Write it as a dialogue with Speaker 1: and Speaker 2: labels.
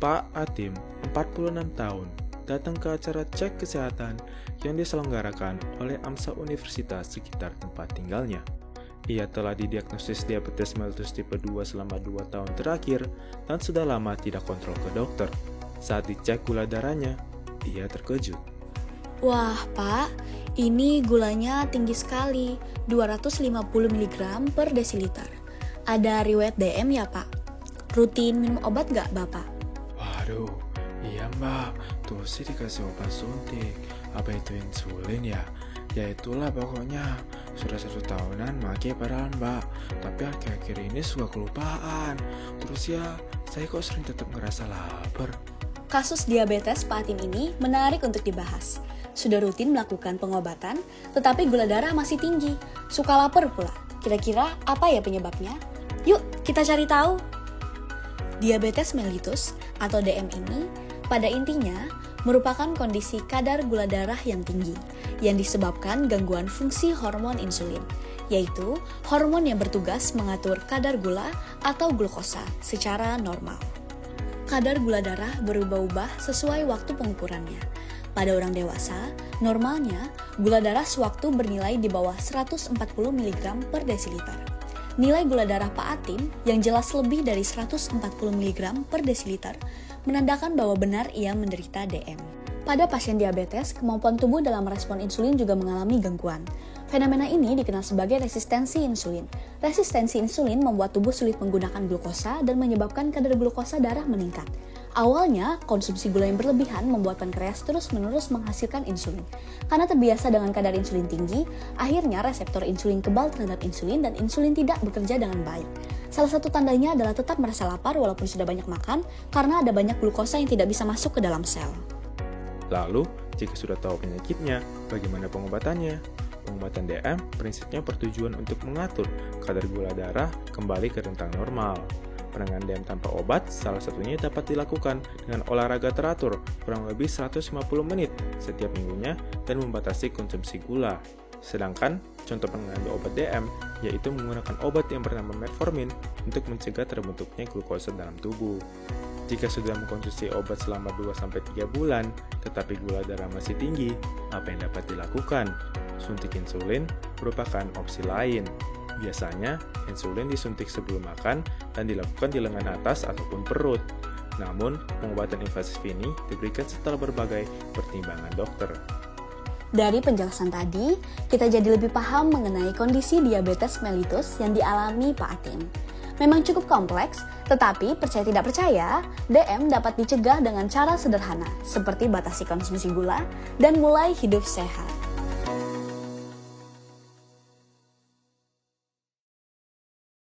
Speaker 1: Pak Atim, 46 tahun, datang ke acara cek kesehatan yang diselenggarakan oleh AMSA Universitas sekitar tempat tinggalnya. Ia telah didiagnosis diabetes mellitus tipe 2 selama 2 tahun terakhir dan sudah lama tidak kontrol ke dokter. Saat dicek gula darahnya, ia terkejut.
Speaker 2: Wah, Pak, ini gulanya tinggi sekali, 250 mg per desiliter. Ada riwayat DM ya, Pak? Rutin minum obat nggak, Bapak?
Speaker 1: Waduh, iya Mbak, tuh sih dikasih obat suntik. Apa itu insulin ya? Ya itulah pokoknya. Sudah 1 tahunan pakai padahal Mbak, tapi akhir-akhir ini suka kelupaan. Terus ya, saya kok sering tetap ngerasa lapar.
Speaker 2: Kasus diabetes Pak Atim ini menarik untuk dibahas. Sudah rutin melakukan pengobatan, tetapi gula darah masih tinggi. Suka lapar pula. Kira-kira apa ya penyebabnya? Yuk, kita cari tahu. Diabetes mellitus atau DM ini pada intinya merupakan kondisi kadar gula darah yang tinggi yang disebabkan gangguan fungsi hormon insulin, yaitu hormon yang bertugas mengatur kadar gula atau glukosa secara normal. Kadar gula darah berubah-ubah sesuai waktu pengukurannya. Pada orang dewasa, normalnya gula darah sewaktu bernilai di bawah 140 mg per desiliter. Nilai gula darah Pak Atim yang jelas lebih dari 140 mg per desiliter menandakan bahwa benar ia menderita DM. Pada pasien diabetes, kemampuan tubuh dalam merespon insulin juga mengalami gangguan. Fenomena ini dikenal sebagai resistensi insulin. Resistensi insulin membuat tubuh sulit menggunakan glukosa dan menyebabkan kadar glukosa darah meningkat. Awalnya, konsumsi gula yang berlebihan membuat pankreas terus-menerus menghasilkan insulin. Karena terbiasa dengan kadar insulin tinggi, akhirnya reseptor insulin kebal terhadap insulin dan insulin tidak bekerja dengan baik. Salah satu tandanya adalah tetap merasa lapar walaupun sudah banyak makan karena ada banyak glukosa yang tidak bisa masuk ke dalam sel.
Speaker 1: Lalu, jika sudah tahu penyakitnya, bagaimana pengobatannya? Pengobatan DM prinsipnya bertujuan untuk mengatur kadar gula darah kembali ke rentang normal. Penanganan DM tanpa obat salah satunya dapat dilakukan dengan olahraga teratur kurang lebih 150 menit setiap minggunya dan membatasi konsumsi gula. Sedangkan contoh penanganan obat DM yaitu menggunakan obat yang bernama metformin untuk mencegah terbentuknya glukosa dalam tubuh. Jika sudah mengkonsumsi obat selama 2-3 bulan tetapi gula darah masih tinggi, apa yang dapat dilakukan? Suntik insulin merupakan opsi lain. Biasanya, insulin disuntik sebelum makan dan dilakukan di lengan atas ataupun perut. Namun, pengobatan invasif ini diberikan setelah berbagai pertimbangan dokter.
Speaker 2: Dari penjelasan tadi, kita jadi lebih paham mengenai kondisi diabetes mellitus yang dialami Pak Atim. Memang cukup kompleks, tetapi percaya tidak percaya, DM dapat dicegah dengan cara sederhana, seperti batasi konsumsi gula dan mulai hidup sehat.